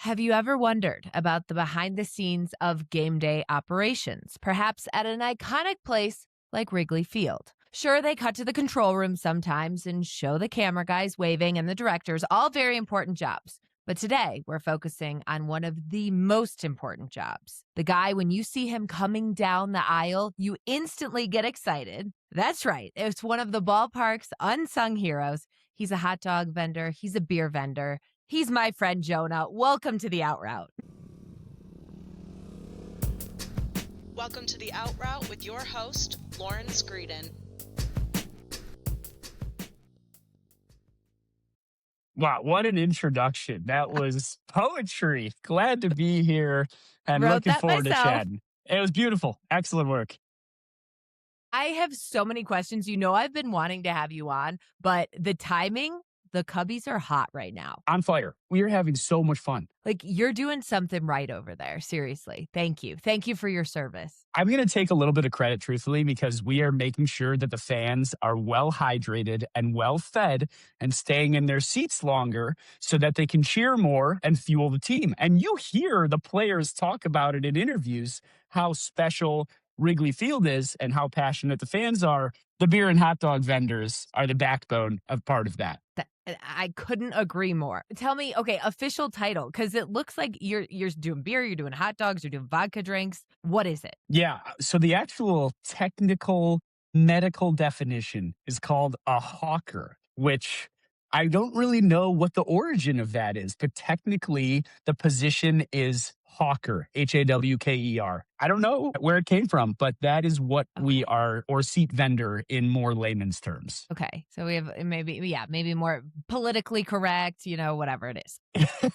Have you ever wondered about the behind the scenes of game day operations, perhaps at an iconic place like Wrigley Field? Sure, they cut to the control room sometimes and show the camera guys waving and the directors, all very important jobs. But today, we're focusing on one of the most important jobs. The guy, when you see him coming down the aisle, you instantly get excited. That's right. It's one of the ballpark's unsung heroes. He's a hot dog vendor, he's a beer vendor. He's my friend Jonah. Welcome to the Out Route. Welcome to the Out Route with your host, Lauren Screeden. Wow, what an introduction. That was poetry. Glad to be here and Wrote looking that forward to myself. chatting. It was beautiful. Excellent work. I have so many questions. You know, I've been wanting to have you on, but the timing, the Cubbies are hot right now. On fire. We are having so much fun. Like, you're doing something right over there. Seriously. Thank you. Thank you for your service. I'm going to take a little bit of credit, truthfully, because we are making sure that the fans are well hydrated and well fed and staying in their seats longer so that they can cheer more and fuel the team. And you hear the players talk about it in interviews, how special Wrigley Field is and how passionate the fans are. The beer and hot dog vendors are the backbone of part of that. I couldn't agree more. Tell me, okay, official title, because it looks like you're doing beer, you're doing hot dogs, you're doing vodka drinks. What is it? Yeah. So the actual technical medical definition is called a hawker, which I don't really know what the origin of that is, but technically the position is hawker, Hawker. I don't know where it came from, but that is what we are, or seat vendor in more layman's terms. Okay. So we have maybe more politically correct, whatever it is.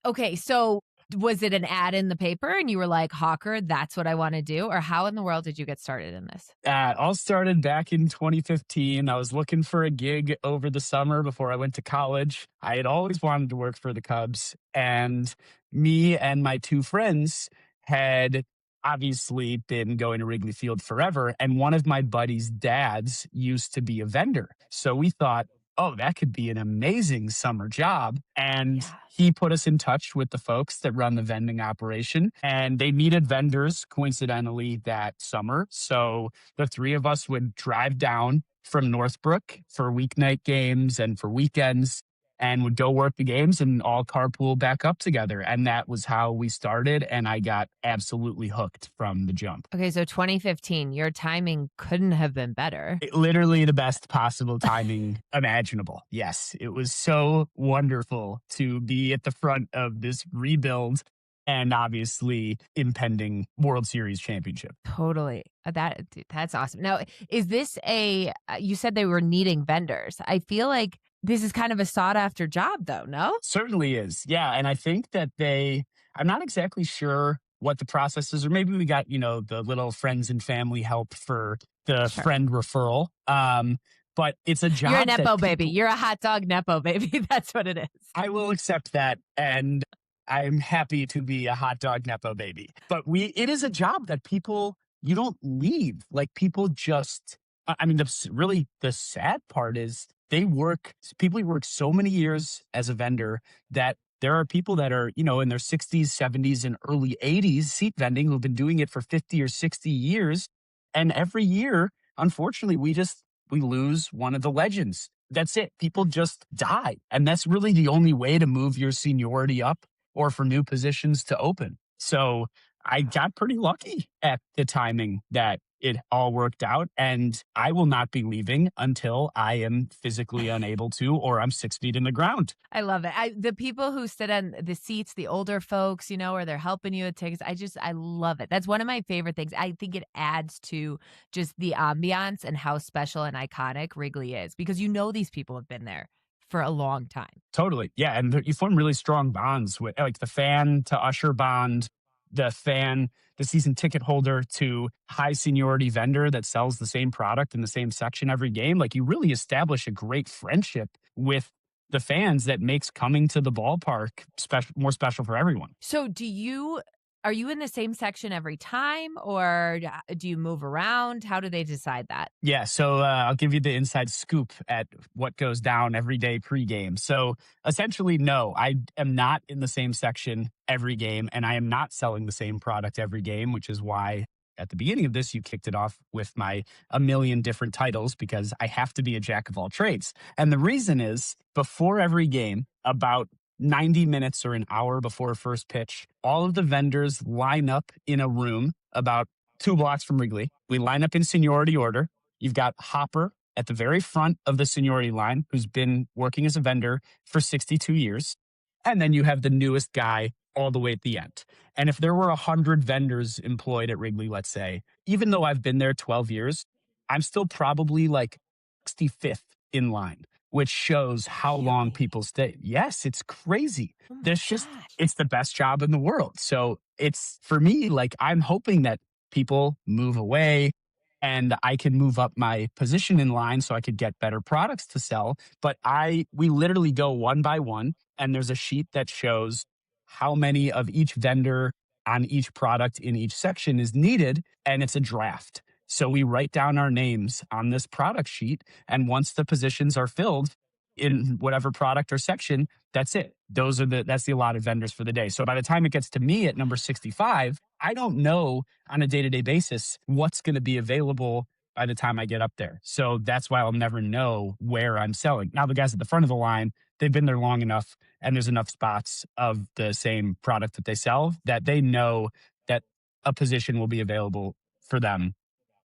Okay. So was it an ad in the paper and you were like, Hawker, that's what I want to do? Or how in the world did you get started in this? All started back in 2015. I was looking for a gig over the summer before I went to college. I had always wanted to work for the Cubs, and me and my two friends had obviously been going to Wrigley Field forever. And one of my buddy's dads used to be a vendor. So we thought, oh, that could be an amazing summer job. And he put us in touch with the folks that run the vending operation, and they needed vendors coincidentally that summer. So the three of us would drive down from Northbrook for weeknight games and for weekends and would go work the games and all carpool back up together. And that was how we started. And I got absolutely hooked from the jump. Okay, so 2015, your timing couldn't have been better. Literally the best possible timing imaginable. Yes, it was so wonderful to be at the front of this rebuild and obviously impending World Series championship. Totally. That's awesome. Now, is this you said they were needing vendors. I feel like this is kind of a sought after job though, no? Certainly is. Yeah. And I think that I'm not exactly sure what the process is, or maybe we got, the little friends and family help for the friend referral. But it's a job. You're a Nepo baby. You're a hot dog Nepo baby. That's what it is. I will accept that. And I'm happy to be a hot dog Nepo baby. But it is a job that you don't leave. Like people just, the sad part is people work so many years as a vendor that there are people that are, in their 60s, 70s, and early 80s seat vending who've been doing it for 50 or 60 years. And every year, unfortunately, we lose one of the legends. That's it. People just die. And that's really the only way to move your seniority up or for new positions to open. So I got pretty lucky at the timing that it all worked out, and I will not be leaving until I am physically unable to, or I'm 6 feet in the ground. I love it. The people who sit on the seats, the older folks, or they're helping you with tickets. I love it. That's one of my favorite things. I think it adds to just the ambiance and how special and iconic Wrigley is, because these people have been there for a long time. Totally. Yeah. And you form really strong bonds with like the fan to usher bond, the season ticket holder to high seniority vendor that sells the same product in the same section every game. Like you really establish a great friendship with the fans that makes coming to the ballpark more special for everyone. So Are you in the same section every time, or do you move around? How do they decide that? Yeah, so I'll give you the inside scoop at what goes down every day pregame. So essentially, no, I am not in the same section every game, and I am not selling the same product every game, which is why at the beginning of this, you kicked it off with my a million different titles because I have to be a jack of all trades. And the reason is before every game, about 90 minutes or an hour before first pitch, all of the vendors line up in a room about 2 blocks from Wrigley. We line up in seniority order. You've got Hopper at the very front of the seniority line, who's been working as a vendor for 62 years. And then you have the newest guy all the way at the end. And if there were 100 vendors employed at Wrigley, let's say, even though I've been there 12 years, I'm still probably like 65th in line, which shows how long Really? people stay. Yes, it's crazy. Oh my There's just, gosh. it's the best job in the world. So it's for me, like, I'm hoping that people move away and I can move up my position in line so I could get better products to sell. But we literally go one by one, and there's a sheet that shows how many of each vendor on each product in each section is needed, and it's a draft. So we write down our names on this product sheet, and once the positions are filled in whatever product or section, that's it. That's the allotted vendors for the day. So by the time it gets to me at number 65, I don't know on a day-to-day basis what's going to be available by the time I get up there. So that's why I'll never know where I'm selling. Now the guys at the front of the line, they've been there long enough and there's enough spots of the same product that they sell that they know that a position will be available for them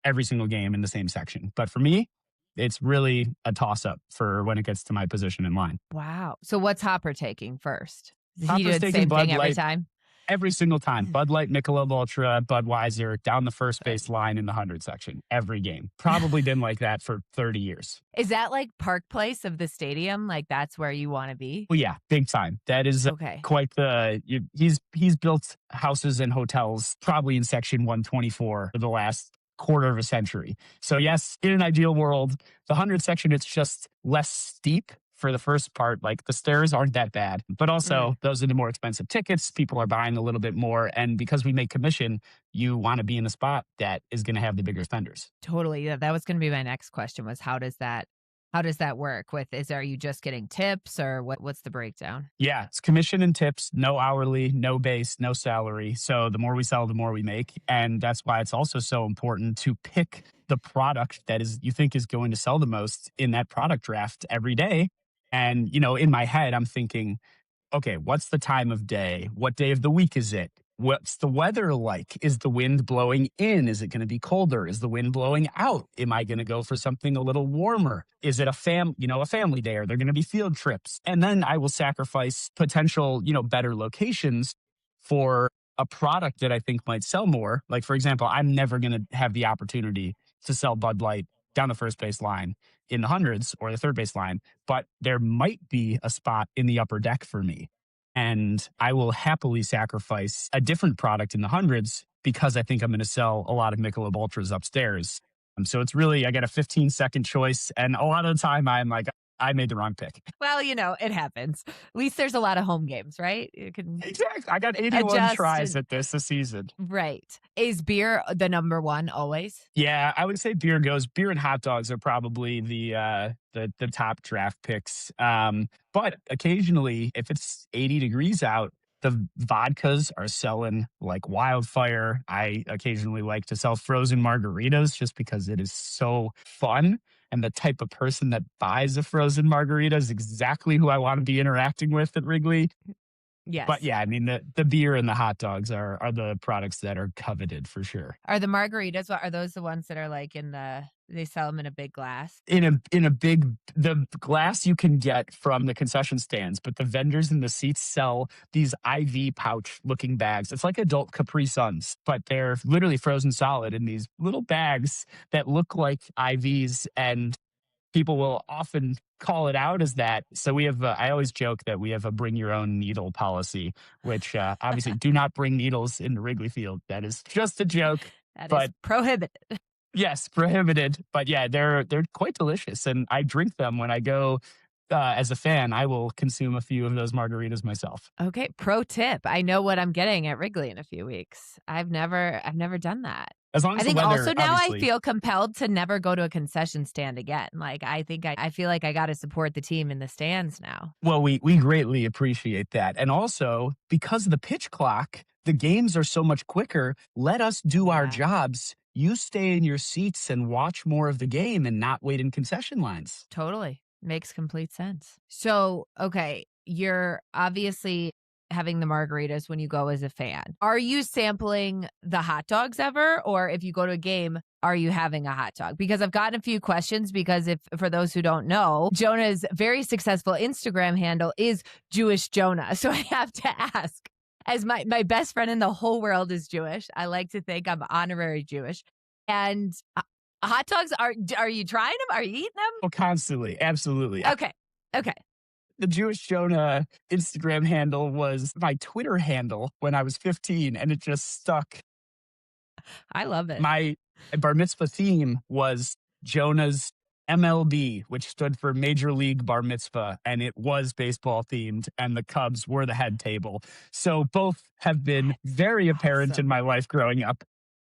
every single game in the same section. But for me, it's really a toss up for when it gets to my position in line. Wow. So what's Hopper taking first? Does he Hopper's do the taking same Bud thing every Light time? every single time. Bud Light, Michelob Ultra, Budweiser, down the first base line in the 100 section every game. Probably been like that for 30 years. Is that like Park Place of the stadium? Like that's where you want to be? Well, yeah, big time. That is Okay. quite he's built houses and hotels probably in section 124 for the last quarter of a century. So yes, in an ideal world, the 100 section, it's just less steep for the first part. Like the stairs aren't that bad, but also those are the more expensive tickets. People are buying a little bit more. And because we make commission, you want to be in a spot that is going to have the bigger spenders. Totally. Yeah, that was going to be my next question was how does that work are you just getting tips or what's the breakdown? Yeah, it's commission and tips, no hourly, no base, no salary. So the more we sell, the more we make. And that's why it's also so important to pick the product that is you think is going to sell the most in that product draft every day. And, in my head, I'm thinking, okay, what's the time of day? What day of the week is it? What's the weather like? Is the wind blowing in? Is it going to be colder? Is the wind blowing out? Am I going to go for something a little warmer? Is it a family day? Are there going to be field trips? And then I will sacrifice potential, better locations for a product that I think might sell more. Like, for example, I'm never going to have the opportunity to sell Bud Light down the first base line in the hundreds or the third base line, but there might be a spot in the upper deck for me. And I will happily sacrifice a different product in the hundreds because I think I'm going to sell a lot of Michelob Ultras upstairs. So it's really, I get a 15-second choice. And a lot of the time I'm like, I made the wrong pick. Well, it happens. At least there's a lot of home games, right? You can Exactly. I got 81 adjust tries at this season. Right. Is beer the number one always? Yeah, I would say beer and hot dogs are probably the top draft picks. But occasionally, if it's 80 degrees out, the vodkas are selling like wildfire. I occasionally like to sell frozen margaritas just because it is so fun. And the type of person that buys a frozen margarita is exactly who I want to be interacting with at Wrigley. Yes. But yeah, I mean, the beer and the hot dogs are the products that are coveted for sure. Are the margaritas, are those the ones that are like they sell them in a big glass? The glass you can get from the concession stands, but the vendors in the seats sell these IV pouch looking bags. It's like adult Capri Suns, but they're literally frozen solid in these little bags that look like IVs, and people will often call it out as that. So we have, I always joke that we have a bring your own needle policy, which obviously do not bring needles into Wrigley Field. That is just a joke. That is prohibited. Yes, prohibited. But yeah, they're quite delicious. And I drink them when I go as a fan, I will consume a few of those margaritas myself. Okay, pro tip. I know what I'm getting at Wrigley in a few weeks. I've never done that. As long I as the think also weather, now I obviously. feel compelled to never go to a concession stand again. Like I think I feel like I got to support the team in the stands now. Well, we greatly appreciate that. And also, because of the pitch clock, the games are so much quicker. Let us Oh do our yeah. jobs. You stay in your seats and watch more of the game and not wait in concession lines. Totally. Makes complete sense. So, okay, you're obviously having the margaritas when you go as a fan. Are you sampling the hot dogs ever? Or if you go to a game, are you having a hot dog? Because I've gotten a few questions because if for those who don't know, Jonah's very successful Instagram handle is Jewish Jonah. So I have to ask, as my best friend in the whole world is Jewish, I like to think I'm honorary Jewish. And hot dogs are you trying them? Are you eating them? Oh, constantly. Absolutely. Okay. Okay. The Jewish Jonah Instagram handle was my Twitter handle when I was 15, and it just stuck. I love it. My bar mitzvah theme was Jonah's MLB, which stood for Major League Bar Mitzvah, and it was baseball themed, and the Cubs were the head table. So both have been very apparent in Awesome. my life growing up,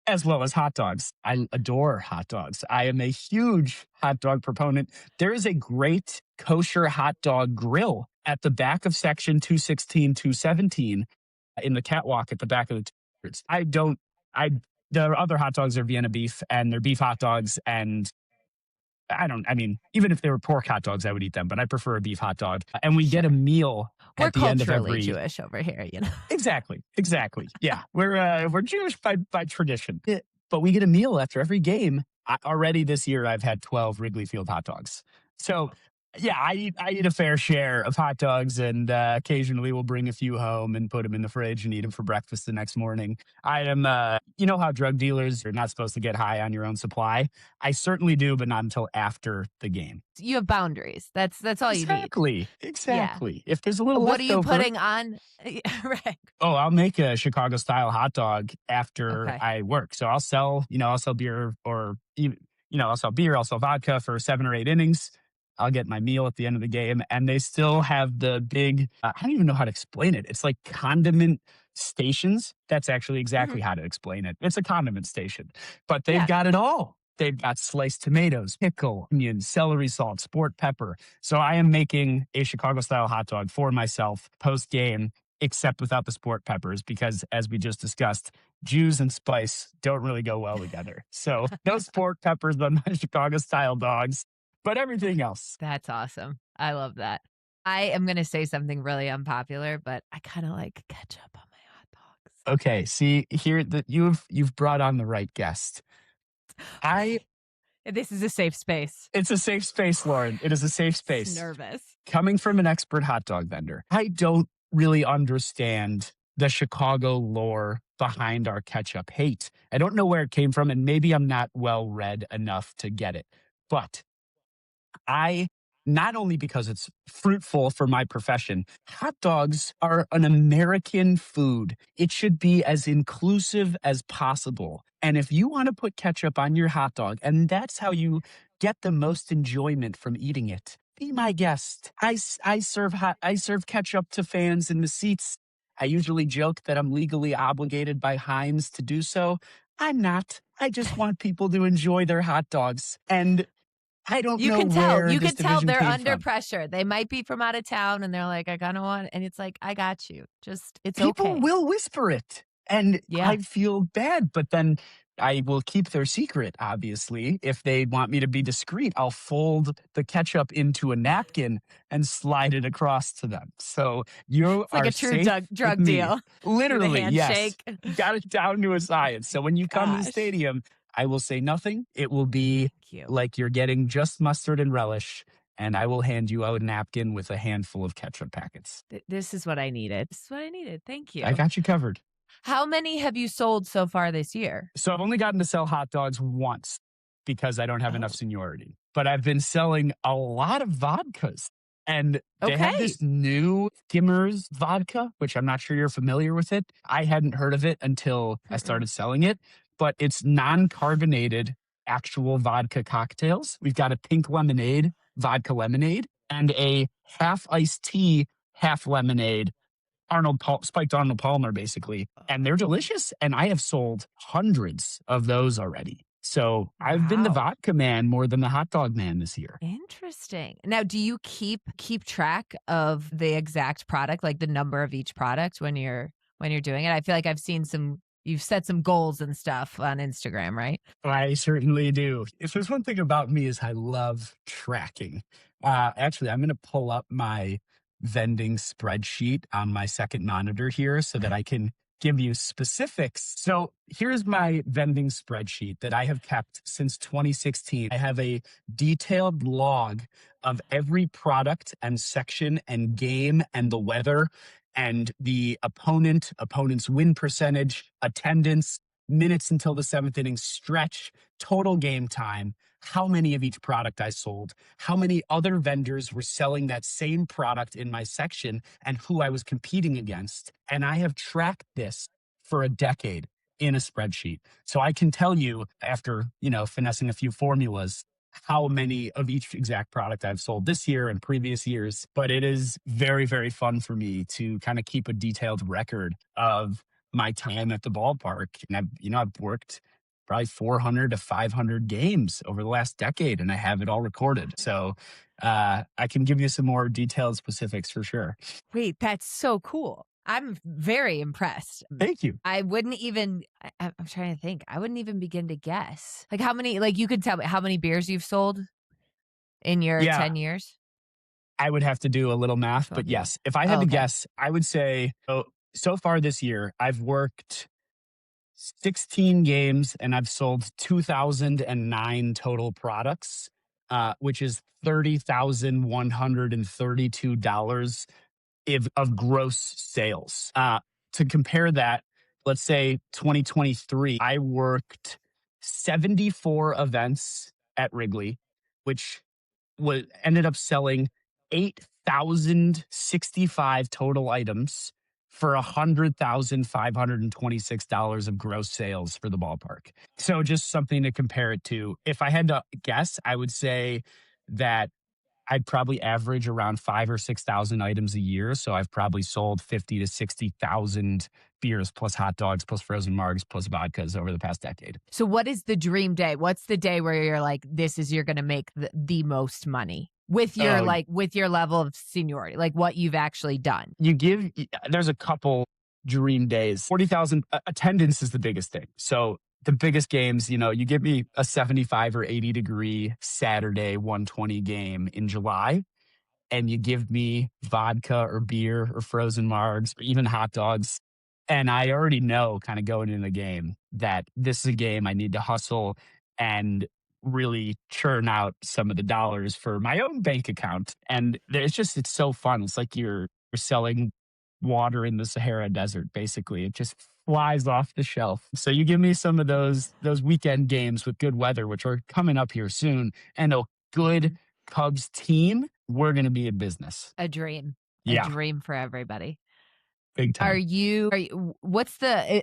as well as hot dogs. I adore hot dogs. I am a huge hot dog proponent. There is a great kosher hot dog grill at the back of section 216, 217 in the catwalk at the back of the t-shirts. The other hot dogs are Vienna beef and they're beef hot dogs. And I mean, even if they were pork hot dogs, I would eat them, but I prefer a beef hot dog. And we get a Sure. meal We're at the end of culturally every. Jewish over here, you know. Exactly. Yeah, we're Jewish by tradition, but we get a meal after every game. Already this year, I've had 12 Wrigley Field hot dogs. So yeah, I eat a fair share of hot dogs, and occasionally we'll bring a few home and put them in the fridge and eat them for breakfast the next morning. I am, you know how drug dealers are not supposed to get high on your own supply. I certainly do, but not until after the game. You have boundaries. That's all you need. Exactly. Yeah. Exactly. If there's a little What are you leftover, putting on? Right. oh, I'll make a Chicago style hot dog after Okay. I work. So I'll sell beer or even, I'll sell beer, I'll sell vodka for 7 or 8 innings. I'll get my meal at the end of the game. And they still have the big, I don't even know how to explain it. It's like condiment stations. That's actually Mhm. exactly how to explain it. It's a condiment station, but they've Yeah. got it all. They've got sliced tomatoes, pickle, onion, celery salt, sport pepper. So I am making a Chicago style hot dog for myself post game, except without the sport peppers, because as we just discussed, Jews and spice don't really go well together. So no sport peppers on my Chicago style dogs, but everything else. That's awesome. I love that. I am going to say something really unpopular, but I kind of like ketchup on my hot dogs. Okay, see here that you've brought on the right guest. I This is a safe space. It's a safe space, Lauren. It is a safe space. Nervous. Coming from an expert hot dog vendor, I don't really understand the Chicago lore behind our ketchup hate. I don't know where it came from, and maybe I'm not well read enough to get it. But I, not only because it's fruitful for my profession, hot dogs are an American food. It should be as inclusive as possible. And if you want to put ketchup on your hot dog, and that's how you get the most enjoyment from eating it, be my guest. I serve ketchup to fans in the seats. I usually joke that I'm legally obligated by Heinz to do so. I'm not. I just want people to enjoy their hot dogs. And I don't You know can tell. where You this can tell division they're came under from. pressure. They might be from out of town and they're like, I kind of want, and it's like, I got you. Just, it's People okay. will whisper it, and Yeah. I feel bad, but then I will keep their secret, obviously. If they want me to be discreet, I'll fold the ketchup into a napkin and slide it across to them. So you It's like are a true safe drug with me. deal. Do the Literally, yes. handshake. Got it down to a science. So when you come to the Gosh. stadium, I will say nothing. It will be Thank you. like you're getting just mustard and relish, and I will hand you out a napkin with a handful of ketchup packets. This is what I needed. This is what I needed. Thank you. I got you covered. How many have you sold so far this year? So I've only gotten to sell hot dogs once because I don't have enough Oh. seniority, but I've been selling a lot of vodkas. And they have Okay. this new Skimmers vodka, which I'm not sure you're familiar with it. I hadn't heard of it until I started selling it, but it's non-carbonated actual vodka cocktails. We've got a pink lemonade, vodka lemonade. and a half iced tea, half lemonade, spiked Arnold Palmer, basically. And they're delicious. And I have sold hundreds of those already. So I've been the Wow. vodka man more than the hot dog man this year. Interesting. Now, do you keep track of the exact product, like the number of each product when you're doing it? I feel like I've seen you've set some goals and stuff on Instagram, right? I certainly do. If there's one thing about me is I love tracking. Actually, I'm going to pull up my vending spreadsheet on my second monitor here so that I can give you specifics. So here's my vending spreadsheet that I have kept since 2016. I have a detailed log of every product and section and game and the weather and the opponent's win percentage, attendance, minutes until the seventh inning stretch, total game time, how many of each product I sold, how many other vendors were selling that same product in my section, and who I was competing against. And I have tracked this for a decade in a spreadsheet. So I can tell you after, finessing a few formulas, how many of each exact product I've sold this year and previous years. But it is very, very fun for me to kind of keep a detailed record of my time at the ballpark. And I've worked probably 400 to 500 games over the last decade, and I have it all recorded. So I can give you some more detailed specifics for sure. Wait, that's so cool. I'm very impressed. Thank you. I wouldn't even, I'm trying to think, I wouldn't even begin to guess. Like how many, like you could tell me how many beers you've sold in your Yeah, 10 years? I would have to do a little math, but 12 years. yes, if I had Oh, to okay. guess, I would say so far this year, I've worked 16 games and I've sold 2,009 total products, which is $30,132 of gross sales. To compare that, let's say 2023, I worked 74 events at Wrigley, which ended up selling 8,065 total items for $100,526 of gross sales for the ballpark. So just something to compare it to. If I had to guess, I would say that I'd probably average around 5 or 6 thousand items a year. So I've probably sold 50 to 60,000 beers plus hot dogs plus frozen margs plus vodkas over the past decade. So what is the dream day? What's the day where you're like, you're going to make the most money with your Oh, with your level of seniority, like what you've actually done? there's a couple dream days. 40,000 attendance is the biggest thing. So the biggest games, you give me a 75 or 80-degree Saturday 120 game in July, and you give me vodka or beer or frozen margs or even hot dogs. And I already know kind of going into the game that this is a game I need to hustle and really churn out some of the dollars for my own bank account. And it's so fun. It's like you're selling water in the Sahara Desert, basically. It just flies off the shelf. So you give me some of those weekend games with good weather, which are coming up here soon, and a good Cubs team, we're going to be in business. A dream. A Yeah, dream for everybody. big time.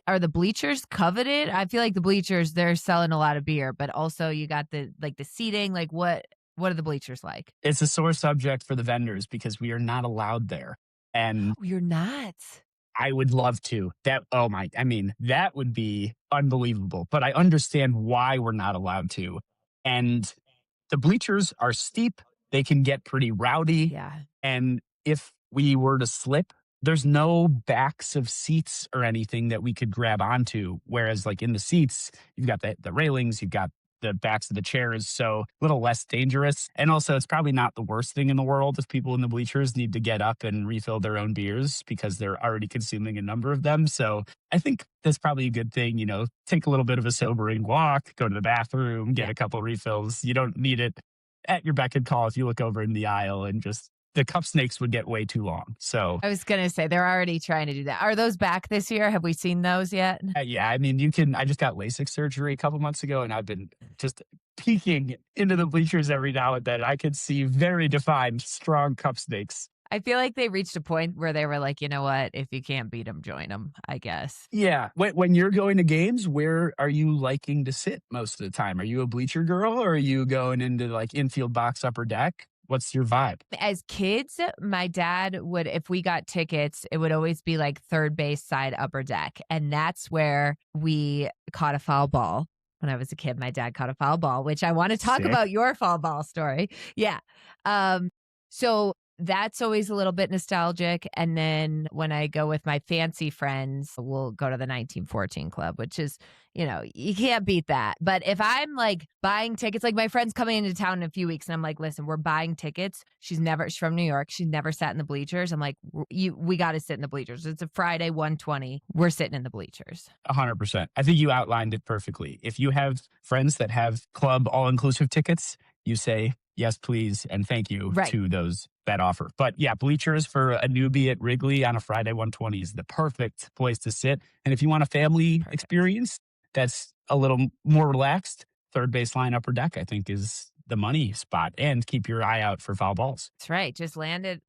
Are the bleachers coveted? I feel like the bleachers, they're selling a lot of beer, but also you got the seating, like what are the bleachers like? It's a sore subject for the vendors because we are not allowed there. And Oh, you're not. I would love to. That would be unbelievable. But I understand why we're not allowed to. And the bleachers are steep. They can get pretty rowdy. Yeah. And if we were to slip, there's no backs of seats or anything that we could grab onto. Whereas, like in the seats, you've got the railings, you've got the backs of the chairs, so a little less dangerous. And also, it's probably not the worst thing in the world if people in the bleachers need to get up and refill their own beers because they're already consuming a number of them. So I think that's probably a good thing. Take a little bit of a sobering walk, go to the bathroom, get a couple refills. You don't need it at your beck and call if you look over in the aisle, and just the cup snakes would get way too long. So I was going to say, they're already trying to do that. Are those back this year? Have we seen those yet? yeah, I just got LASIK surgery a couple months ago, and I've been just peeking into the bleachers every now and then. I could see very defined, strong cup snakes. I feel like they reached a point where they were like, you know what? If you can't beat them, join them, I guess. Yeah. When you're going to games, where are you liking to sit most of the time? Are you a bleacher girl, or are you going into like infield box upper deck? What's your vibe? As kids, my dad would, if we got tickets, it would always be like third base side upper deck. And that's where we caught a foul ball. When I was a kid, my dad caught a foul ball, which I want to talk Sick. about your foul ball story. Yeah. So that's always a little bit nostalgic. And then when I go with my fancy friends, we'll go to the 1914 Club, which is, you can't beat that. But if I'm like buying tickets, like my friend's coming into town in a few weeks and I'm like, listen, we're buying tickets. She's from New York. She's never sat in the bleachers. I'm like, we got to sit in the bleachers. It's a Friday, 1:20. We're sitting in the bleachers. 100%. I think you outlined it perfectly. If you have friends that have club all-inclusive tickets, you say, yes, please, and thank you Right. to that offer. But yeah, bleachers for a newbie at Wrigley on a Friday 1:20 is the perfect place to sit. And if you want a family experience that's a little more relaxed, third baseline upper deck, I think, is the money spot. And keep your eye out for foul balls. That's right. Just landed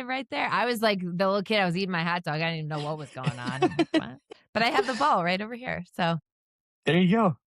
right there. I was like the little kid. I was eating my hot dog. I didn't even know what was going on. I'm like, what? But I have the ball right over here. So There you go.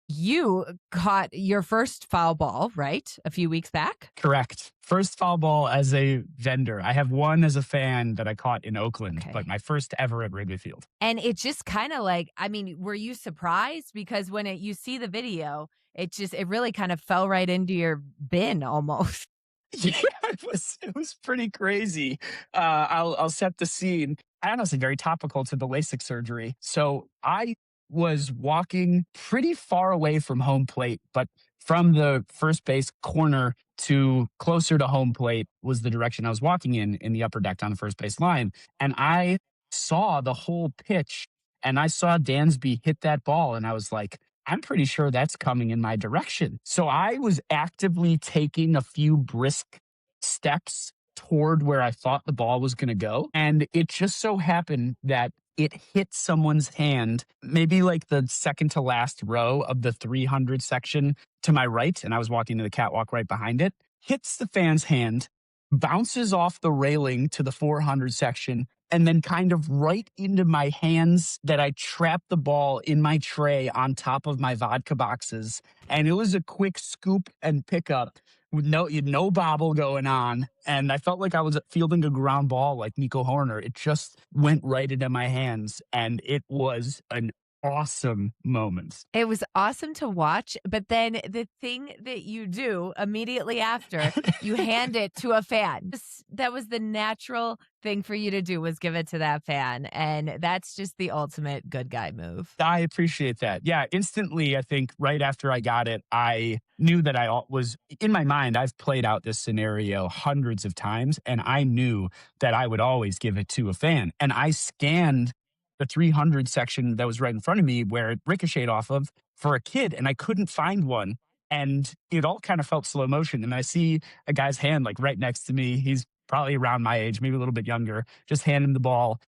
you caught your first foul ball, right? A few weeks back? Correct. First foul ball as a vendor. I have one as a fan that I caught in Oakland, Okay. but my first ever at Wrigley Field. And it just kind of like, were you surprised? Because when you see the video, it really kind of fell right into your bin almost. Yeah, it was pretty crazy. I'll set the scene. Honestly, very topical to the LASIK surgery. So I was walking pretty far away from home plate, but from the first base corner to closer to home plate was the direction I was walking in the upper deck on the first base line. And I saw the whole pitch and I saw Dansby hit that ball. And I was like, I'm pretty sure that's coming in my direction. So I was actively taking a few brisk steps toward where I thought the ball was going to go. And it just so happened that it hit someone's hand, maybe like the second to last row of the 300 section to my right. And I was walking to the catwalk right behind it, hits the fan's hand, bounces off the railing to the 400 section, and then kind of right into my hands that I trapped the ball in my tray on top of my vodka boxes. And it was a quick scoop and pickup with no bobble going on. And I felt like I was fielding a ground ball like Nico Horner. It just went right into my hands. And it was an awesome moment. It was awesome to watch, but then the thing that you do immediately after, you hand it to a fan. That was the natural thing for you to do, was give it to that fan. And that's just the ultimate good guy move. I appreciate that. Yeah, instantly, I think right after I got it, I knew that I was, in my mind, I've played out this scenario hundreds of times, and I knew that I would always give it to a fan. And I scanned the 300 section that was right in front of me where it ricocheted off of for a kid, and I couldn't find one. And it all kind of felt slow motion. And I see a guy's hand like right next to me. He's probably around my age, maybe a little bit younger, just hand him the ball.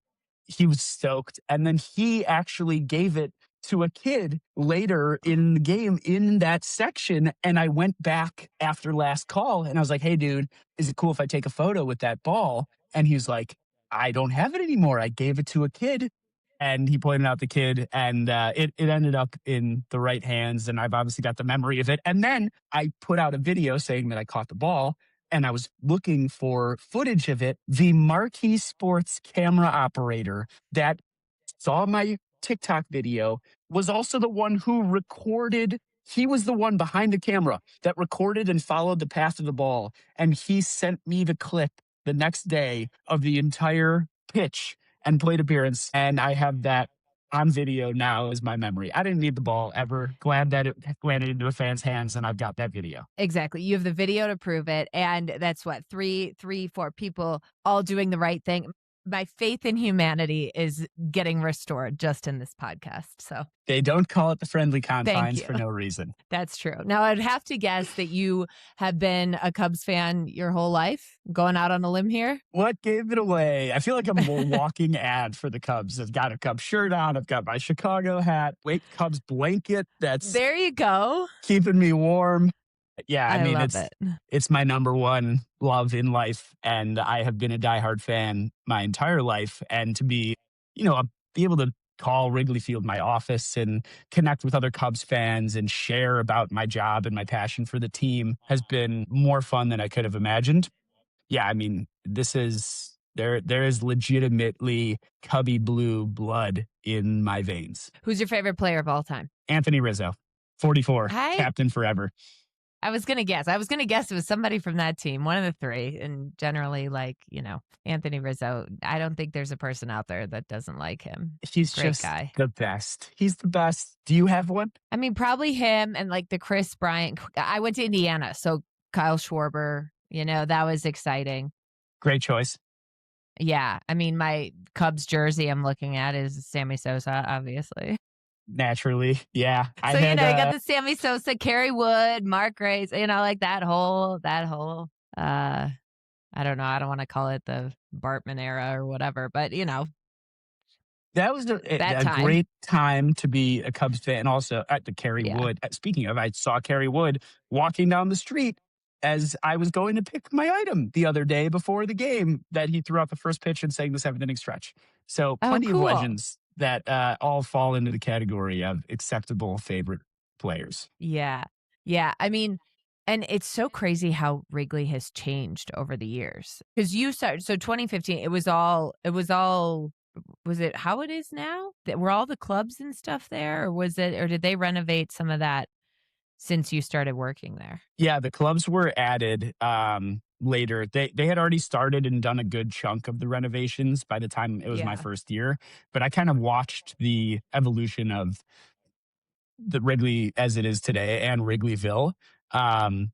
He was stoked. And then he actually gave it to a kid later in the game in that section. And I went back after last call and I was like, hey, dude, is it cool if I take a photo with that ball? And he was like, I don't have it anymore. I gave it to a kid. And he pointed out the kid, and it ended up in the right hands. And I've obviously got the memory of it. And then I put out a video saying that I caught the ball, and I was looking for footage of it. The Marquee Sports camera operator that saw my TikTok video was also the one who recorded. He was the one behind the camera that recorded and followed the path of the ball. And he sent me the clip the next day of the entire pitch and plate appearance. And I have that on video now as my memory. I didn't need the ball ever. Glad that it landed into a fan's hands, and I've got that video. Exactly. You have the video to prove it. And that's what, four people all doing the right thing. My faith in humanity is getting restored just in this podcast. So they don't call it the friendly confines you. for no reason. That's true. Now, I'd have to guess that you have been a Cubs fan your whole life, going out on a limb here. What gave it away? I feel like I'm a walking ad for the Cubs. I've got a Cubs shirt on. I've got my Chicago hat. Wait, Cubs blanket. There you go. Keeping me warm. Yeah, I mean, love it. It's my number one love in life. And I have been a diehard fan my entire life. And to be able to call Wrigley Field my office and connect with other Cubs fans and share about my job and my passion for the team has been more fun than I could have imagined. Yeah, I mean, there is legitimately Cubby blue blood in my veins. Who's your favorite player of all time? Anthony Rizzo, 44, I captain forever. I was gonna guess. I was gonna guess it was somebody from that team, one of the three. And generally, Anthony Rizzo. I don't think there's a person out there that doesn't like him. He's Great just guy. the best. He's the best. Do you have one? I mean, probably him and like the Chris Bryant. I went to Indiana, so Kyle Schwarber. That was exciting. Great choice. Yeah, I mean, my Cubs jersey I'm looking at is Sammy Sosa, obviously. Naturally, yeah. So you got the Sammy Sosa, Kerry Wood, Mark Grace, like that whole. I don't know. I don't want to call it the Bartman era or whatever, but that was a great time to be a Cubs fan. Also, at the Kerry Wood. Speaking of, I saw Kerry Wood walking down the street as I was going to pick my item the other day before the game that he threw out the first pitch and sang the 7th-inning stretch. So plenty of legends that all fall into the category of acceptable favorite players. Yeah. I mean, and it's so crazy how Wrigley has changed over the years. Because you started, so 2015, was it how it is now? Were all the clubs and stuff there? Or did they renovate some of that since you started working there? Yeah, the clubs were added later. They had already started and done a good chunk of the renovations by the time it was my first year. But I kind of watched the evolution of the Wrigley as it is today and Wrigleyville,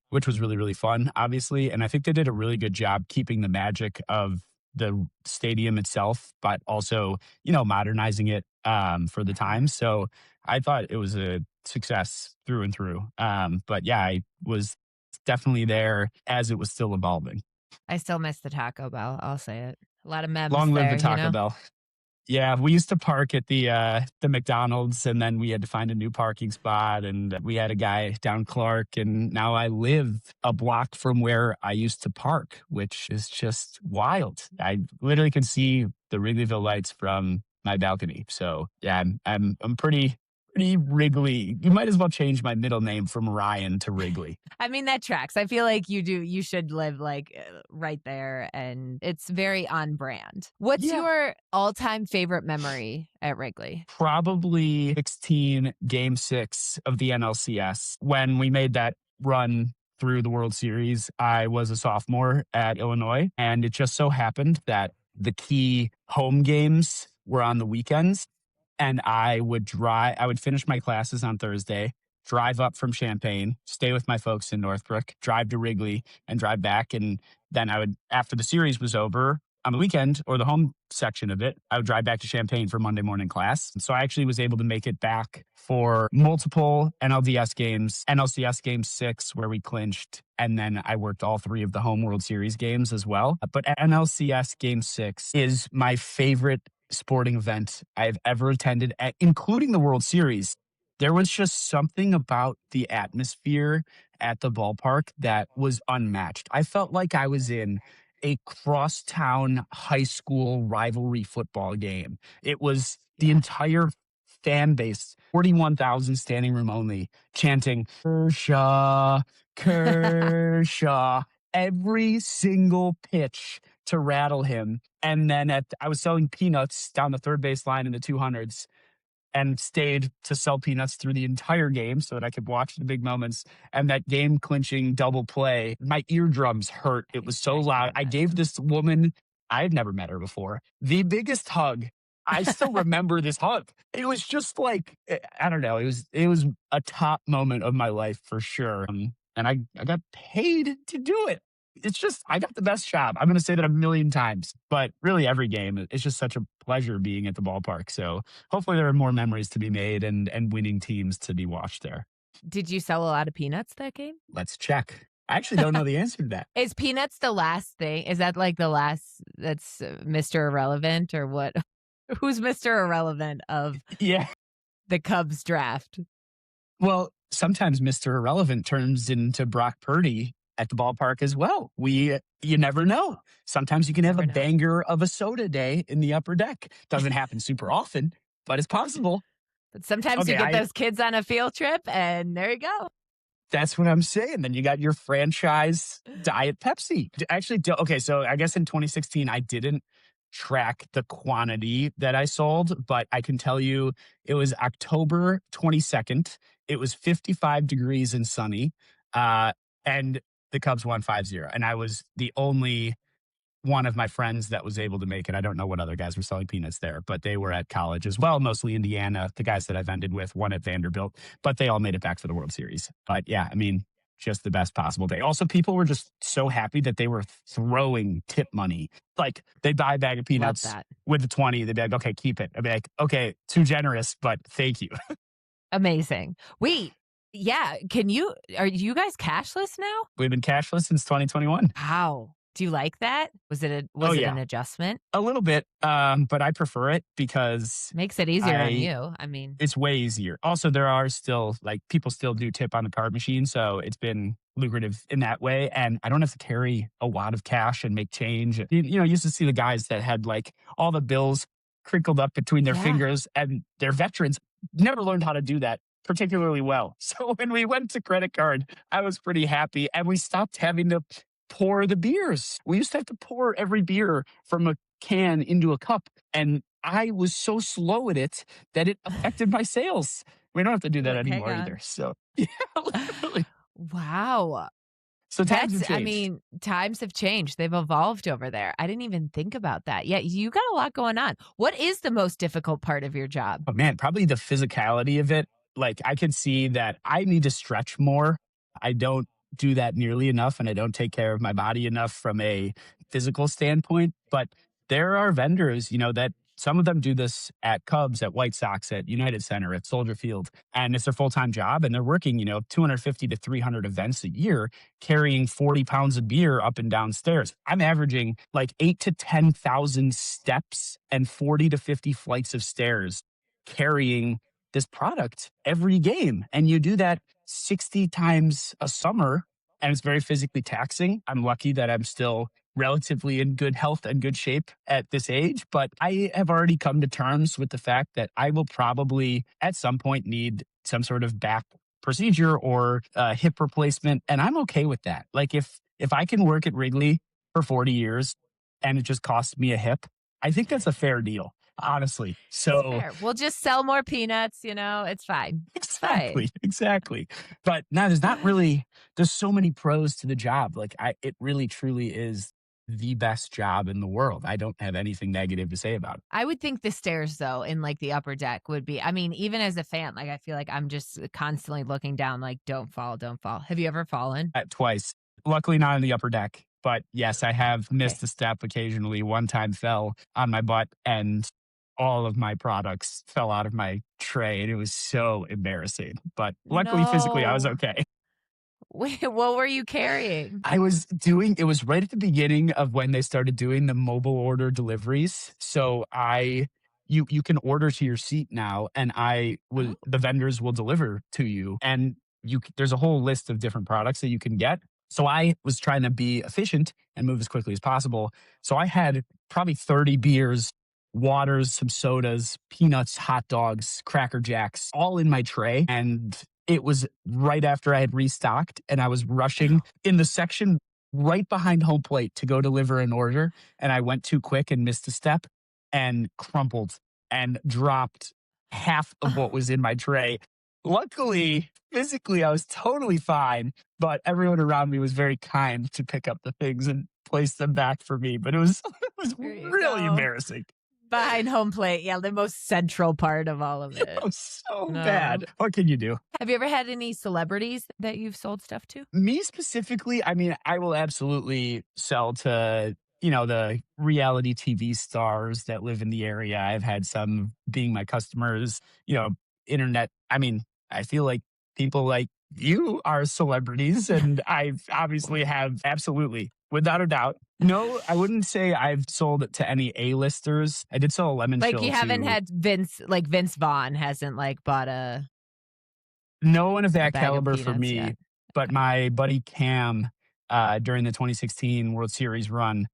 which was really, really fun, obviously. And I think they did a really good job keeping the magic of the stadium itself, but also, modernizing it for the time. So I thought it was a success through and through. But yeah, I was definitely there as it was still evolving. I still miss the Taco Bell. I'll say it. A lot of memes. Long live there, the Taco Bell. Yeah, we used to park at the McDonald's, and then we had to find a new parking spot, and we had a guy down Clark, and now I live a block from where I used to park, which is just wild. I literally can see the Wrigleyville lights from my balcony. So yeah, I'm pretty Wrigley. You might as well change my middle name from Ryan to Wrigley. I mean, that tracks. I feel like you should live right there, and it's very on brand. What's your all-time favorite memory at Wrigley? Probably 16 Game 6 of the NLCS. When we made that run through the World Series, I was a sophomore at Illinois, and it just so happened that the key home games were on the weekends. And I would finish my classes on Thursday, drive up from Champaign, stay with my folks in Northbrook, drive to Wrigley, and drive back. And then I would, after the series was over, on the weekend or the home section of it, I would drive back to Champaign for Monday morning class. And so I actually was able to make it back for multiple NLCS Game 6, where we clinched. And then I worked all 3 of the home World Series games as well. But NLCS Game 6 is my favorite sporting event I've ever attended, including the World Series. There was just something about the atmosphere at the ballpark that was unmatched. I felt like I was in a crosstown high school rivalry football game. It was the entire fan base, 41,000 standing room only, chanting Kershaw, Kershaw, every single pitch to rattle him. And then I was selling peanuts down the third base line in the 200s and stayed to sell peanuts through the entire game so that I could watch the big moments. And that game clinching double play, my eardrums hurt. It was so loud. I gave this woman, I had never met her before, the biggest hug. I still remember this hug. It was just like, I don't know. It was a top moment of my life for sure. And I got paid to do it. It's just, I got the best job. I'm going to say that a million times, but really every game, it's just such a pleasure being at the ballpark. So hopefully there are more memories to be made and winning teams to be watched there. Did you sell a lot of peanuts that game? Let's check. I actually don't know the answer to that. Is peanuts the last thing? Is that like the last, that's Mr. Irrelevant or what? Who's Mr. Irrelevant of the Cubs draft? Well, sometimes Mr. Irrelevant turns into Brock Purdy at the ballpark as well. You never know. Sometimes you can have a banger of a soda day in the upper deck. Doesn't happen super often, but it's possible. But sometimes you Okay, get those kids on a field trip, and there you go. that's what I'm saying. Then you got your franchise Diet Pepsi. Actually, okay, so I guess in 2016, I didn't track the quantity that I sold, but I can tell you it was October 22nd. It was 55 degrees and sunny. Uh, and the Cubs won 5-0. And I was the only one of my friends that was able to make it. I don't know what other guys were selling peanuts there, but they were at college as well, mostly Indiana. The guys that I've ended with, one at Vanderbilt, but they all made it back for the World Series. But yeah, I mean, just the best possible day. Also, people were just so happy that they were throwing tip money. Like they'd buy a bag of Love peanuts that. with the 20. They'd be like, okay, keep it. I'd be like, okay, too generous, but thank you. Amazing. Wait, yeah. Are you guys cashless now? We've been cashless since 2021. Wow. Do you like that? Was it Oh, an yeah. adjustment? A little bit, but I prefer it because Makes it easier on you. I mean, it's way easier. Also, there are still like people still do tip on the card machine, so it's been lucrative in that way. And I don't have to carry a lot of cash and make change. You used to see the guys that had like all the bills crinkled up between their Yeah. fingers, and they're veterans, never learned how to do that particularly well. So when we went to credit card, I was pretty happy, and we stopped having to pour the beers. We used to have to pour every beer from a can into a cup, and I was so slow at it that it affected my sales. We don't have to do that Like, hang anymore on. either. So yeah, literally. Wow. So times have I changed. mean, times have changed. They've evolved over there. I didn't even think about that. Yeah, you got a lot going on. What is the most difficult part of your job? Oh man, probably the physicality of it. Like I can see that I need to stretch more. I don't do that nearly enough, and I don't take care of my body enough from a physical standpoint. But there are vendors, that some of them do this at Cubs, at White Sox, at United Center, at Soldier Field, and it's their full-time job, and they're working, 250 to 300 events a year, carrying 40 pounds of beer up and down stairs. I'm averaging like 8 to 10,000 steps and 40 to 50 flights of stairs carrying this product every game. And you do that 60 times a summer, and it's very physically taxing. I'm lucky that I'm still relatively in good health and good shape at this age, but I have already come to terms with the fact that I will probably at some point need some sort of back procedure or hip replacement, and I'm okay with that. Like if I can work at Wrigley for 40 years and it just costs me a hip, I think that's a fair deal, honestly. So Fair. We'll just sell more peanuts, it's fine. It's fine. exactly. But now there's so many pros to the job. Like it really truly is the best job in the world. I don't have anything negative to say about it. I would think the stairs, though, in like the upper deck would be, I mean, even as a fan, like I feel like I'm just constantly looking down, like, don't fall, don't fall. Have you ever fallen? Twice. Luckily not in the upper deck. But yes, I have missed a step occasionally. One time fell on my butt and all of my products fell out of my tray, and it was so embarrassing. But luckily, physically, I was No. okay. Wait, what were you carrying? It was right at the beginning of when they started doing the mobile order deliveries. So you can order to your seat now, and the vendors will deliver to you, and there's a whole list of different products that you can get. So I was trying to be efficient and move as quickly as possible. So I had probably 30 beers, waters, some sodas, peanuts, hot dogs, Cracker Jacks, all in my tray. And it was right after I had restocked, and I was rushing in the section right behind home plate to go deliver an order. And I went too quick and missed a step and crumpled and dropped half of what was in my tray. Luckily, physically, I was totally fine, but everyone around me was very kind to pick up the things and place them back for me. But it was There you really go. embarrassing. Behind home plate. Yeah, the most central part of all of it. It was so No. bad. What can you do? Have you ever had any celebrities that you've sold stuff to? Me specifically, I mean, I will absolutely sell to, the reality TV stars that live in the area. I've had some being my customers, internet. I mean, I feel like people like you are celebrities, and I obviously have absolutely, without a doubt. No, I wouldn't say I've sold it to any A-listers. I did sell a lemon Like chill you haven't to had Vince Vaughn hasn't like bought a no one of that bag of caliber for peanuts me, yet. but my buddy Cam, during the 2016 World Series run,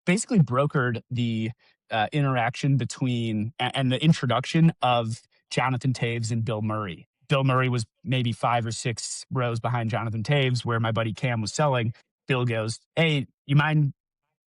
basically brokered the interaction between and the introduction of Jonathan Taves and Bill Murray. Bill Murray was maybe 5 or 6 rows behind Jonathan Taves, where my buddy Cam was selling. Bill goes, "Hey, you mind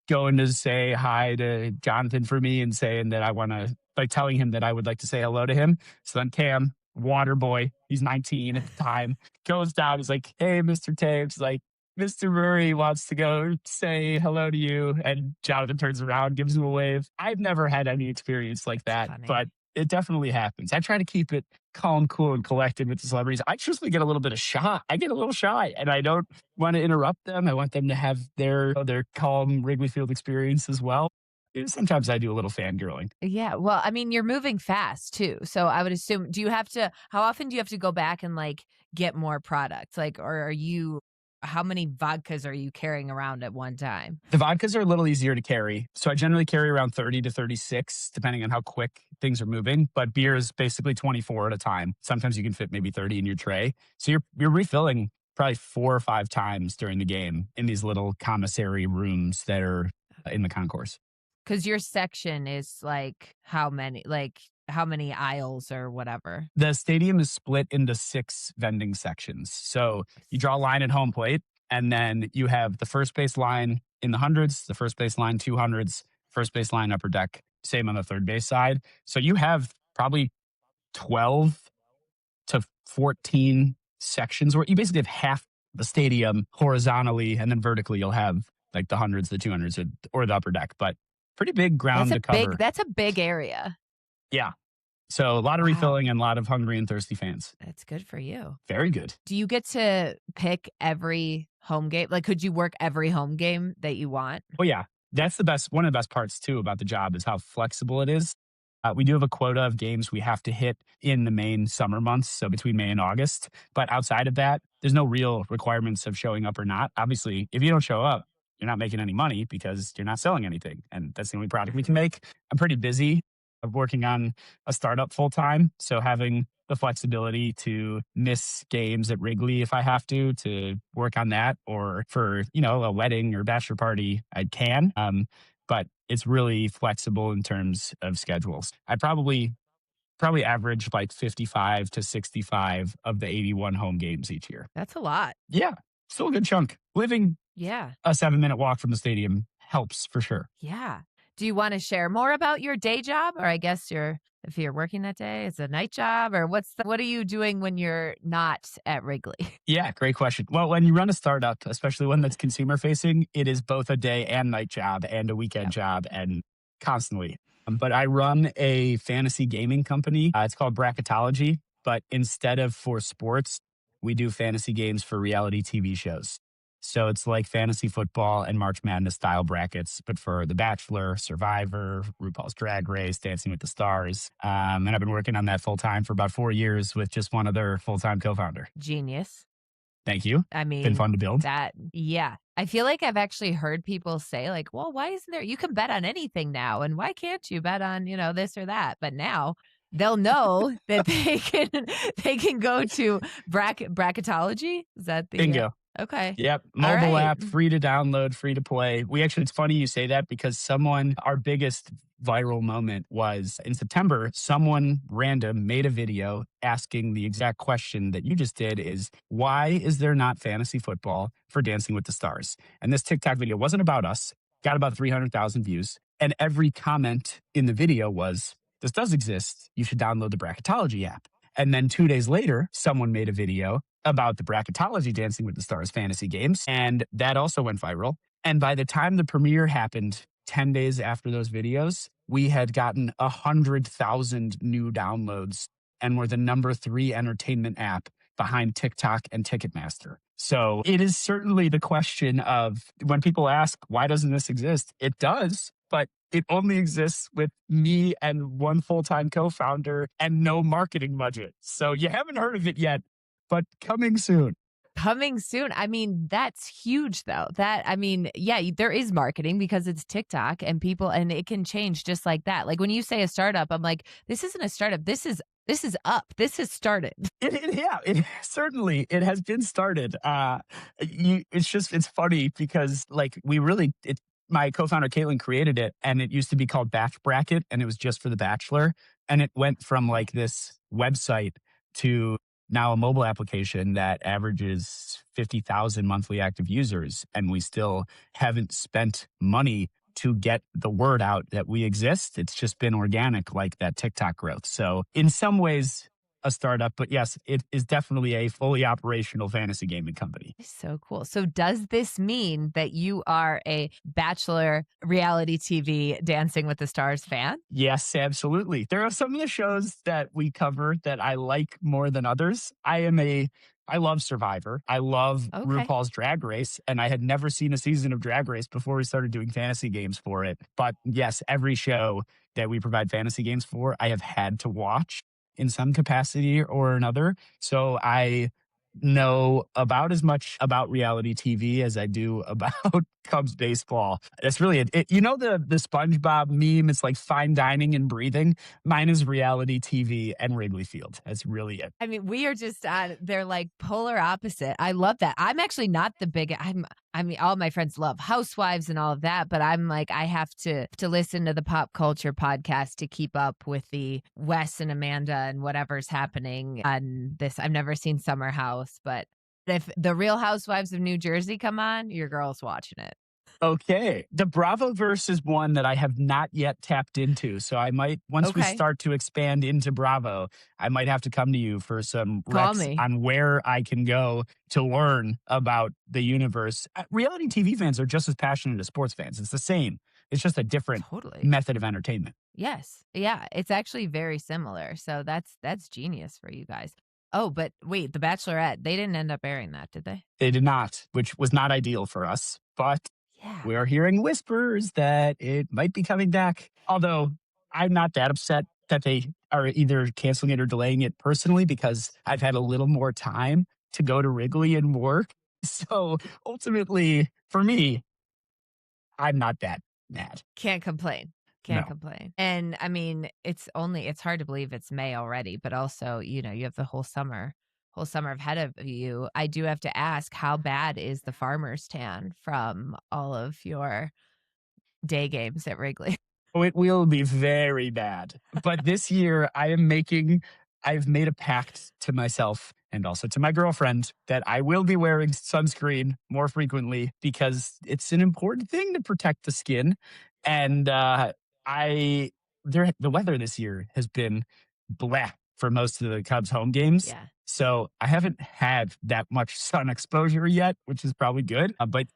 going to say hi to Jonathan for me and saying that I want to, like telling him that I would like to say hello to him?" So then Cam, water boy, he's 19 at the time, goes down. He's like, "Hey, Mr. Taves, like Mr. Murray wants to go say hello to you." And Jonathan turns around, gives him a wave. I've never had any experience like That's that, funny. but it definitely happens. I try to keep it calm, cool, and collected with the celebrities. I truthfully get a little bit of shy. I get a little shy, and I don't want to interrupt them. I want them to have their calm Wrigley Field experience as well. Sometimes I do a little fangirling. Yeah, well, I mean, you're moving fast too, so I would assume do you have to how often do you have to go back and, like, get more product? Like, or are you how many vodkas are you carrying around at one time? The vodkas are a little easier to carry. So I generally carry around 30 to 36, depending on how quick things are moving. But beer is basically 24 at a time. Sometimes you can fit maybe 30 in your tray. So you're refilling probably 4 or 5 times during the game in these little commissary rooms that are in the concourse. Because your section is, like, how many aisles or whatever? The stadium is split into 6 vending sections. So you draw a line at home plate, and then you have the first base line in the hundreds, the first base line 200s, first base line upper deck, same on the third base side. So you have probably 12 to 14 sections where you basically have half the stadium horizontally, and then vertically you'll have like the hundreds, the 200s, or the upper deck. But pretty big ground to cover. That's a big area. Yeah. So a lot of Wow. refilling and a lot of hungry and thirsty fans. That's good for you. Very good. Do you get to pick every home game? Like, could you work every home game that you want? Oh yeah, that's the best. One of the best parts too about the job is how flexible it is. We do have a quota of games we have to hit in the main summer months, so between May and August. But outside of that, there's no real requirements of showing up or not. Obviously, if you don't show up, you're not making any money because you're not selling anything, and that's the only product we can make. I'm pretty busy working on a startup full time, so having the flexibility to miss games at Wrigley if I have to work on that, or for a wedding or bachelor party, I can. But it's really flexible in terms of schedules. I probably average like 55 to 65 of the 81 home games each year. That's a lot. Yeah, still a good chunk. Living Yeah. a 7-minute walk from the stadium helps for sure. Yeah. Do you want to share more about your day job? Or I guess if you're working that day, it's a night job, or what are you doing when you're not at Wrigley? Yeah, great question. Well, when you run a startup, especially one that's consumer facing, it is both a day and night job and a weekend Yep. job, and constantly. But I run a fantasy gaming company. It's called Bracketology, but instead of for sports, we do fantasy games for reality TV shows. So it's like fantasy football and March Madness style brackets, but for The Bachelor, Survivor, RuPaul's Drag Race, Dancing with the Stars. And I've been working on that full time for about 4 years with just one other full time co founder. Genius. Thank you. I mean, Been fun to build. yeah. I feel like I've actually heard people say, like, well, why isn't there, you can bet on anything now. And why can't you bet on, this or that? But now they'll know that they can go to Bracketology. Is that the Bingo. Okay. Yep. All Mobile right. app, free to download, free to play. It's funny you say that because our biggest viral moment was in September, someone random made a video asking the exact question that you just did is, why is there not fantasy football for Dancing with the Stars? And this TikTok video wasn't about us, got about 300,000 views. And every comment in the video was, this does exist. You should download the Bracketology app. And then 2 days later, someone made a video about the Bracketology Dancing with the Stars fantasy games, and that also went viral. And by the time the premiere happened, 10 days after those videos, we had gotten 100,000 new downloads and were the number 3 entertainment app behind TikTok and Ticketmaster. So it is certainly the question of when people ask, why doesn't this exist? It does, but it only exists with me and one full-time co-founder and no marketing budget. So you haven't heard of it yet, but coming soon. Coming soon. I mean, that's huge though. Yeah, there is marketing because it's TikTok and and it can change just like that. Like when you say a startup, I'm like, this isn't a startup. This is up. This has started. It certainly, it has been started. It's funny because like my co-founder Caitlin created it, and it used to be called Batch Bracket, and it was just for The Bachelor. And it went from like this website to now a mobile application that averages 50,000 monthly active users. And we still haven't spent money to get the word out that we exist. It's just been organic, like that TikTok growth. So in some ways, a startup, but yes, it is definitely a fully operational fantasy gaming company. So cool. So does this mean that you are a Bachelor reality TV Dancing with the Stars fan? Yes, absolutely. There are some of the shows that we cover that I like more than others. I love Survivor. I love Okay. RuPaul's Drag Race, and I had never seen a season of Drag Race before we started doing fantasy games for it. But yes, every show that we provide fantasy games for, I have had to watch in some capacity or another. So I know about as much about reality TV as I do about Cubs baseball. That's really it. You know the SpongeBob meme? It's like fine dining and breathing. Mine is reality TV and Wrigley Field. That's really it. I mean, we are just they're like polar opposite. I love that. I'm actually not the big I mean, all my friends love Housewives and all of that, but I'm like, I have to listen to the pop culture podcast to keep up with the Wes and Amanda and whatever's happening on this. I've never seen Summer House, but if the Real Housewives of New Jersey come on, your girl's watching it. Okay. The Bravoverse is one that I have not yet tapped into. So I might, once we Okay. start to expand into Bravo, I might have to come to you for some Call recs me. on where I can go to learn about the universe. Reality TV fans are just as passionate as sports fans. It's the same. It's just a different Totally. method of entertainment. Yes. Yeah. It's actually very similar. So that's genius for you guys. Oh, but wait, The Bachelorette, they didn't end up airing that, did they? They did not, which was not ideal for us. But Yeah. we are hearing whispers that it might be coming back. Although I'm not that upset that they are either canceling it or delaying it personally, because I've had a little more time to go to Wrigley and work. So ultimately, for me, I'm not that mad. Can't complain. Can't No. complain. And I mean, it's hard to believe it's May already, but also, you know, you have the whole summer ahead of you. I do have to ask, how bad is the farmer's tan from all of your day games at Wrigley? Oh, it will be very bad. But this year, I've made a pact to myself and also to my girlfriend that I will be wearing sunscreen more frequently, because it's an important thing to protect the skin. And the weather this year has been black for most of the Cubs home games. Yeah. So I haven't had that much sun exposure yet, which is probably good. But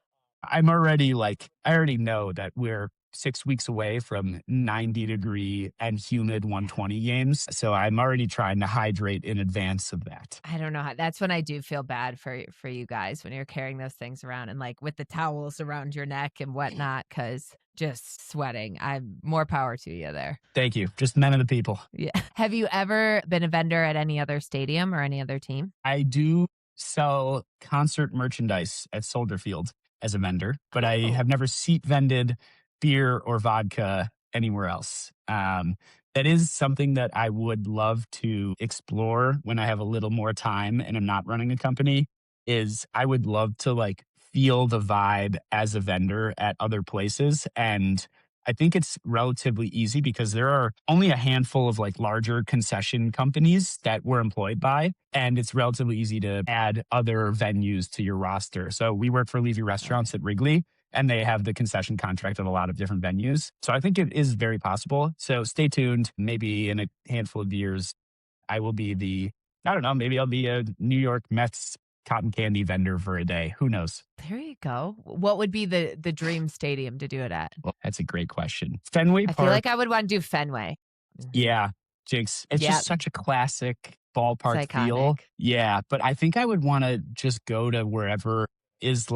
I'm already I already know that we're 6 weeks away from 90-degree and humid 120 games. So I'm already trying to hydrate in advance of that. I don't know how that's when I do feel bad for you guys when you're carrying those things around and like with the towels around your neck and whatnot, because just sweating. I'm more power to you there. Thank you. Just men of the people. Yeah. Have you ever been a vendor at any other stadium or any other team? I do sell concert merchandise at Soldier Field as a vendor, but I Oh. have never seat vended beer or vodka anywhere else. That is something that I would love to explore when I have a little more time and I'm not running a company. Is I would love to feel the vibe as a vendor at other places. And I think it's relatively easy because there are only a handful of larger concession companies that we're employed by. And it's relatively easy to add other venues to your roster. So we work for Levy Restaurants at Wrigley, and they have the concession contract at a lot of different venues. So I think it is very possible. So stay tuned. Maybe in a handful of years, I will be I don't know, maybe I'll be a New York Mets cotton candy vendor for a day. Who knows? There you go. What would be the dream stadium to do it at? Well, that's a great question. Fenway I Park. feel like I would want to do Fenway. Yeah, Jinx. It's Yep. just such a classic ballpark It's feel. iconic. Yeah, but I think I would want to just go to wherever is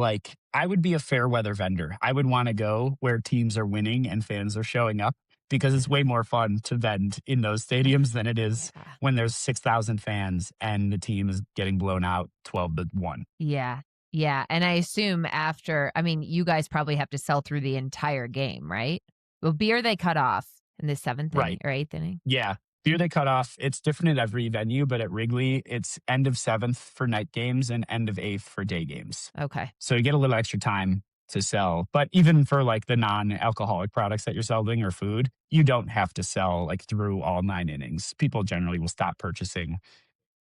I would be a fair weather vendor. I would want to go where teams are winning and fans are showing up, because it's way more fun to vend in those stadiums than it is Yeah. when there's 6,000 fans and the team is getting blown out 12-1. Yeah. Yeah. And I assume you guys probably have to sell through the entire game, right? Well, beer they cut off in the seventh inning Right. or eighth inning. Yeah. Beer they cut off. It's different at every venue, but at Wrigley, it's end of seventh for night games and end of eighth for day games. Okay. So you get a little extra time to sell. But even for like the non-alcoholic products that you're selling or food, you don't have to sell like through all 9 innings. People generally will stop purchasing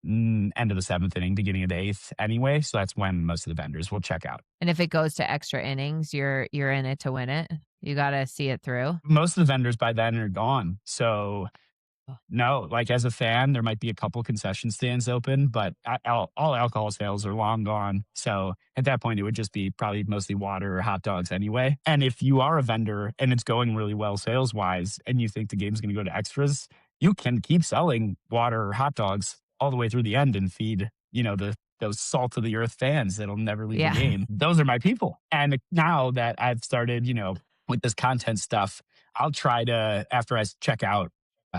end of the 7th inning, beginning of the 8th anyway. So that's when most of the vendors will check out. And if it goes to extra innings, you're in it to win it. You got to see it through. Most of the vendors by then are gone. So no, like as a fan, there might be a couple concession stands open, but all alcohol sales are long gone. So at that point, it would just be probably mostly water or hot dogs anyway. And if you are a vendor and it's going really well sales wise, and you think the game's going to go to extras, you can keep selling water or hot dogs all the way through the end and feed, those salt of the earth fans that'll never leave Yeah. the game. Those are my people. And now that I've started, with this content stuff, I'll try to, after I check out,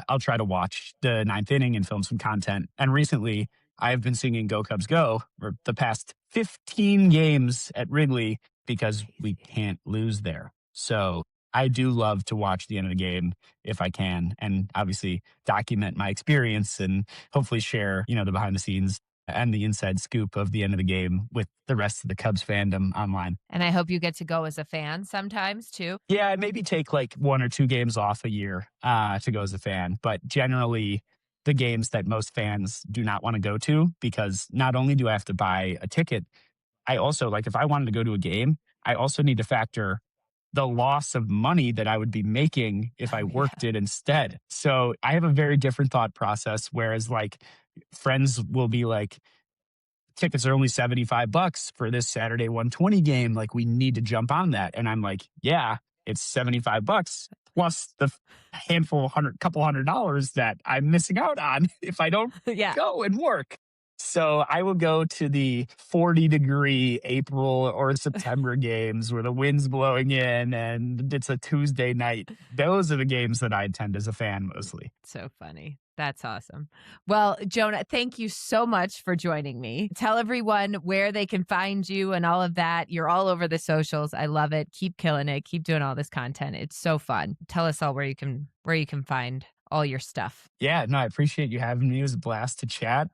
I'll try to watch the 9th inning and film some content. And recently, I've been singing Go Cubs Go for the past 15 games at Wrigley because we can't lose there. So I do love to watch the end of the game if I can, and obviously document my experience and hopefully share, the behind the scenes and the inside scoop of the end of the game with the rest of the Cubs fandom online. And I hope you get to go as a fan sometimes too. Yeah, maybe take like 1 or 2 games off a year to go as a fan. But generally, the games that most fans do not want to go to, because not only do I have to buy a ticket, I also, like, if I wanted to go to a game, I also need to factor the loss of money that I would be making if I worked it instead. So I have a very different thought process. Whereas, like, friends will be like, tickets are only $75 for this Saturday 120 game. Like, we need to jump on that. And I'm like, yeah, it's $75 plus the couple $100 that I'm missing out on if I don't Yeah. go and work. So I will go to the 40-degree April or September games where the wind's blowing in and it's a Tuesday night. Those are the games that I attend as a fan mostly. So funny. That's awesome. Well, Jonah, thank you so much for joining me. Tell everyone where they can find you and all of that. You're all over the socials. I love it. Keep killing it. Keep doing all this content. It's so fun. Tell us all where you can find all your stuff. Yeah, no, I appreciate you having me. It was a blast to chat.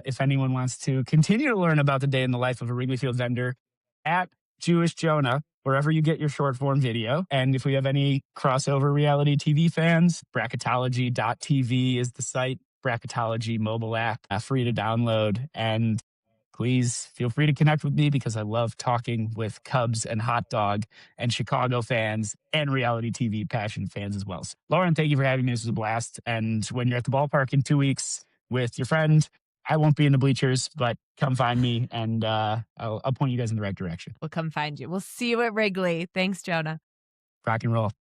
If anyone wants to continue to learn about the day in the life of a Wrigley Field vendor, at Jewish Jonah, wherever you get your short form video. And if we have any crossover reality TV fans, bracketology.tv is the site, Bracketology mobile app, free to download. And please feel free to connect with me because I love talking with Cubs and hot dog and Chicago fans and reality TV passion fans as well. So, Lauren, thank you for having me. This was a blast. And when you're at the ballpark in 2 weeks with your friend, I won't be in the bleachers, but come find me and I'll point you guys in the right direction. We'll come find you. We'll see you at Wrigley. Thanks, Jonah. Rock and roll.